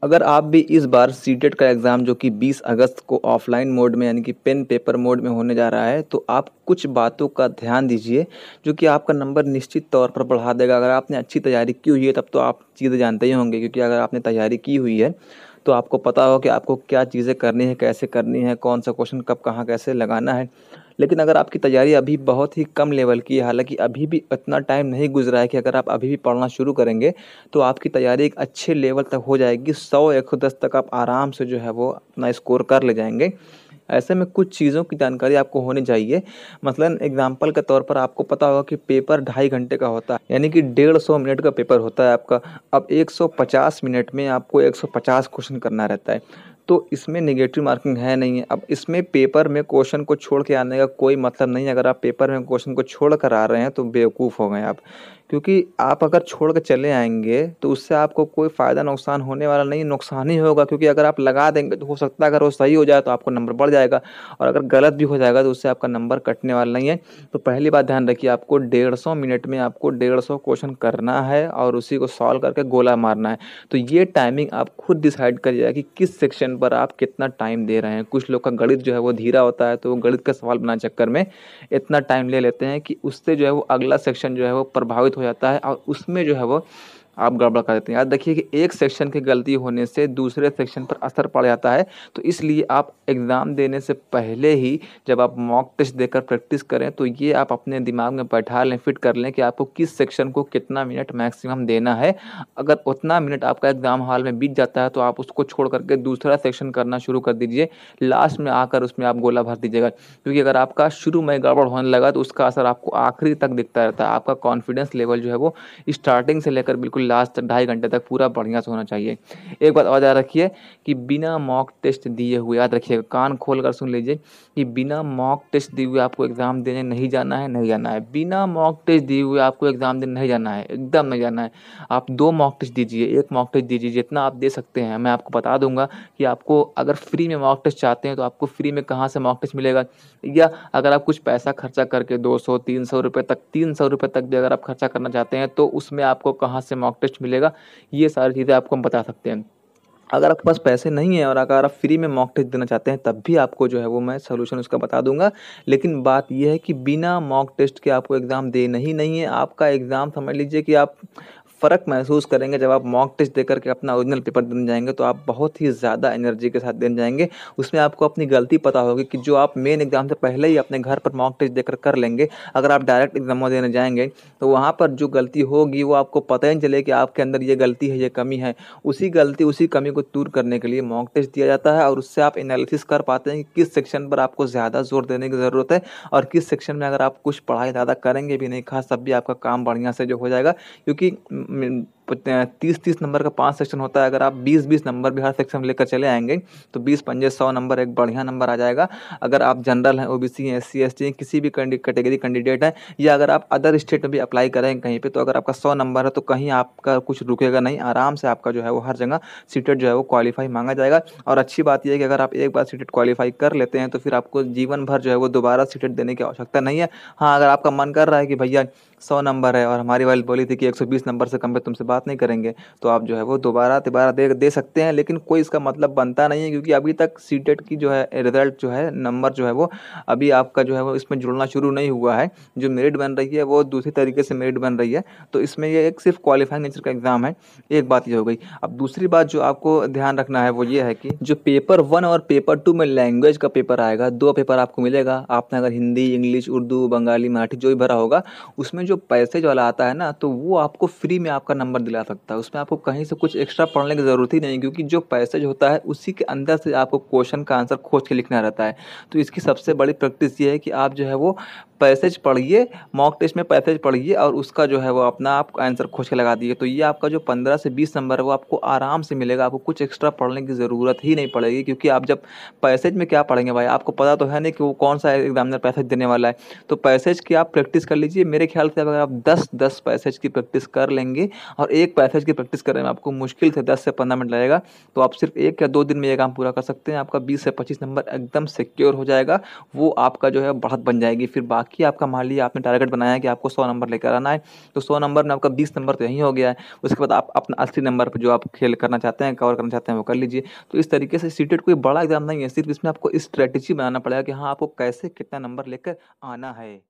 अगर आप भी इस बार सीटेट का एग्ज़ाम जो कि 20 अगस्त को ऑफलाइन मोड में यानी कि पेन पेपर मोड में होने जा रहा है, तो आप कुछ बातों का ध्यान दीजिए जो कि आपका नंबर निश्चित तौर पर बढ़ा देगा। अगर आपने अच्छी तैयारी की हुई है तब तो आप चीज़ें जानते ही होंगे, क्योंकि अगर आपने तैयारी की हुई है तो आपको पता होगा कि आपको क्या चीज़ें करनी है, कैसे करनी है, कौन सा क्वेश्चन कब कहाँ कैसे लगाना है। लेकिन अगर आपकी तैयारी अभी बहुत ही कम लेवल की है, हालाँकि अभी भी इतना टाइम नहीं गुज़रा है कि अगर आप अभी भी पढ़ना शुरू करेंगे तो आपकी तैयारी एक अच्छे लेवल तक हो जाएगी। 100-110 तक आप आराम से जो है वो अपना स्कोर कर ले जाएँगे। ऐसे में कुछ चीज़ों की जानकारी आपको होनी चाहिए। मसलन एग्ज़ाम्पल के तौर पर आपको पता होगा कि पेपर ढाई घंटे का होता है, यानी कि 150 मिनट का पेपर होता है आपका। अब 150 मिनट में आपको 150 क्वेश्चन करना रहता है। तो इसमें नेगेटिव मार्किंग है नहीं है। अब इसमें पेपर में क्वेश्चन को छोड़ के आने का कोई मतलब नहीं है। अगर आप पेपर में क्वेश्चन को छोड़ कर आ रहे हैं तो बेवकूफ़ हो गए आप। क्योंकि आप अगर छोड़ के चले आएँगे तो उससे आपको कोई फ़ायदा नुकसान होने वाला नहीं है, नुकसान ही होगा, क्योंकि अगर आप लगा देंगे तो हो सकता है अगर वो सही हो जाए तो आपको नंबर बढ़ जाएगा, और अगर गलत भी हो जाएगा तो उससे आपका नंबर कटने वाला नहीं है। तो पहली बात ध्यान रखिए, आपको 150 मिनट में आपको 150 क्वेश्चन करना है और उसी को सॉल्व करके गोला मारना है। तो ये टाइमिंग आप खुद डिसाइड करिएगा कि किस सेक्शन पर आप कितना टाइम दे रहे हैं। कुछ लोग का गणित जो है वो धीरा होता है, तो वो गणित का सवाल बनाने के चक्कर में इतना टाइम ले लेते हैं कि उससे जो है वो अगला सेक्शन जो है वो प्रभावित हो जाता है और उसमें जो है वो आप गड़बड़ कर देते हैं। याद रखिए कि एक सेक्शन की गलती होने से दूसरे सेक्शन पर असर पड़ जाता है। तो इसलिए आप एग्ज़ाम देने से पहले ही जब आप मॉक टेस्ट देकर प्रैक्टिस करें तो ये आप अपने दिमाग में बैठा लें, फिट कर लें कि आपको किस सेक्शन को कितना मिनट मैक्सिमम देना है। अगर उतना मिनट आपका एग्ज़ाम हॉल में बीत जाता है तो आप उसको छोड़ कर के दूसरा सेक्शन करना शुरू कर दीजिए। लास्ट में आकर उसमें आप गोला भर दीजिएगा, क्योंकि अगर आपका शुरू में गड़बड़ होने लगा तो उसका असर आपको आखिरी तक दिखता रहता है। आपका कॉन्फिडेंस लेवल जो है वो स्टार्टिंग से लेकर बिल्कुल लास्ट तक ढाई घंटे तक पूरा बढ़िया से होना चाहिए। एक बात और याद रखिए कि बिना मॉक टेस्ट दिए हुए, याद रखिएगा, कान खोल कर सुन लीजिए, कि बिना मॉक टेस्ट दिए हुए आपको एग्ज़ाम देने नहीं जाना है, नहीं जाना है। बिना मॉक टेस्ट दिए हुए आपको एग्ज़ाम देने नहीं जाना है, एकदम नहीं जाना है। आप 2 मॉक टेस्ट दीजिए, 1 मॉक टेस्ट दीजिए, जितना आप दे सकते हैं। मैं आपको बता दूँगा कि आपको अगर फ्री में मॉक टेस्ट चाहते हैं तो आपको फ्री में कहाँ से मॉक टेस्ट मिलेगा, या अगर आप कुछ पैसा खर्चा करके 200-300 रुपए तक, 300 रुपए तक भी अगर आप खर्चा करना चाहते हैं तो उसमें आपको कहाँ से मॉक टेस्ट मिलेगा, ये सारी चीज़ें आपको हम बता सकते हैं। अगर आपके पास पैसे नहीं हैं और अगर आप फ्री में मॉक टेस्ट देना चाहते हैं तब भी आपको जो है वो मैं सॉल्यूशन उसका बता दूँगा। लेकिन बात ये है कि बिना मॉक टेस्ट के आपको एग्ज़ाम देना ही नहीं है। आपका एग्ज़ाम समझ लीजिए कि आप फ़र्क महसूस करेंगे जब आप मॉक टेस्ट देकर के अपना ओरिजिनल पेपर देने जाएँगे, तो आप बहुत ही ज़्यादा एनर्जी के साथ देने जाएँगे। उसमें आपको अपनी गलती पता होगी कि जो आप मेन एग्ज़ाम से पहले ही अपने घर पर मॉक टेस्ट देकर कर लेंगे, अगर आप डायरेक्ट एग्ज़ाम देने जाएँगे तो वहाँ पर जो गलती होगी वो आपको पता ही नहीं चले कि आपके अंदर ये गलती है, ये कमी है। उसी गलती, उसी कमी को दूर करने के लिए मॉक टेस्ट दिया जाता है और उससे आप एनालिसिस कर पाते हैं कि किस सेक्शन पर आपको ज़्यादा ज़ोर देने की ज़रूरत है और किस सेक्शन में अगर आप कुछ पढ़ाई ज़्यादा करेंगे भी नहीं खास, तब भी आपका काम बढ़िया से जो हो जाएगा। क्योंकि 30-30 नंबर का 5 सेक्शन होता है। अगर आप 20-20 नंबर भी हर सेक्शन में लेकर चले आएँगे तो 20 पंजे 100 नंबर एक बढ़िया नंबर आ जाएगा। अगर आप जनरल हैं, ओबीसी हैं, एससी, एसटी हैं, किसी भी कैटेगरी कैंडिडेट हैं, या अगर आप अदर स्टेट में भी अप्लाई करेंगे कहीं पे, तो अगर आपका 100 नंबर है तो कहीं आपका कुछ रुकेगा नहीं। आराम से आपका जो है वो हर जगह सीटेट जो है वो क्वालीफाई माँगा जाएगा। और अच्छी बात ये है कि अगर आप एक बार सीटेट क्वालीफाई कर लेते हैं तो फिर आपको जीवन भर जो है वो दोबारा सीटेट देने की आवश्यकता नहीं है। हाँ, अगर आपका मन कर रहा है कि भैया 100 नंबर है और हमारी वाइल बोली थी कि 120 नंबर से कम पे तुमसे बात नहीं करेंगे, तो आप जो है वो दोबारा-तिबारा दे दे सकते हैं, लेकिन कोई इसका मतलब बनता नहीं है, क्योंकि अभी तक सीटेट की जो है रिज़ल्ट जो है, नंबर जो है वो अभी आपका जो है वो इसमें जुड़ना शुरू नहीं हुआ है। जो मेरिट बन रही है वो दूसरी तरीके से मेरिट बन रही है। तो इसमें ये एक सिर्फ़ क्वालीफाइंग नेचर का एग्ज़ाम है। एक बात ये हो गई। अब दूसरी बात जो आपको ध्यान रखना है वो ये है कि जो पेपर 1 और पेपर 2 में लैंग्वेज का पेपर आएगा, 2 पेपर आपको मिलेगा। आपने अगर हिंदी, इंग्लिश, उर्दू, बंगाली, मराठी जो भी भरा होगा, उसमें जो पैसेज वाला आता है ना, तो वो आपको फ्री में आपका नंबर दिला सकता है। उसमें आपको कहीं से कुछ एक्स्ट्रा पढ़ने की ज़रूरत ही नहीं, क्योंकि जो पैसेज होता है उसी के अंदर से आपको क्वेश्चन का आंसर खोज के लिखना रहता है। तो इसकी सबसे बड़ी प्रैक्टिस ये है कि आप जो है वो पैसेज पढ़िए, मॉक टेस्ट में पैसेज पढ़िए और उसका जो है वो अपना आप आंसर खोज के लगा दीजिए। तो ये आपका जो 15 से 20 नंबर है वो आपको आराम से मिलेगा। आपको कुछ एक्स्ट्रा पढ़ने की ज़रूरत ही नहीं पड़ेगी, क्योंकि आप जब पैसेज में क्या पढ़ेंगे भाई, आपको पता तो है नहीं कि वो कौन-सा एग्ज़ामिनर पैसेज देने वाला है। तो पैसेज की आप प्रैक्टिस कर लीजिए। मेरे ख्याल से अगर आप 10-10 पैसेज की प्रैक्टिस कर लेंगे और एक पैसेज की प्रैक्टिस करने में आपको मुश्किल से 10 से 15 मिनट लगेगा, तो आप सिर्फ 1 या 2 दिन में ये काम पूरा कर सकते हैं। आपका 20 से 25 नंबर एकदम सिक्योर हो जाएगा। वो आपका जो है बढ़त बन जाएगी। फिर बाकी बाकी आपका मान लीजिए आपने टारगेट बनाया है कि आपको 100 नंबर लेकर आना है, तो 100 नंबर में आपका 20 नंबर तो यहीं हो गया है। उसके बाद आप अपना 80 नंबर पे जो आप खेल करना चाहते हैं, कवर करना चाहते हैं, वो कर लीजिए। तो इस तरीके से सीटेट कोई बड़ा एग्ज़ाम नहीं है, सिर्फ़ इसमें आपको स्ट्रैटेजी बनाना पड़ेगा कि हाँ, आपको कैसे कितना नंबर लेकर आना है।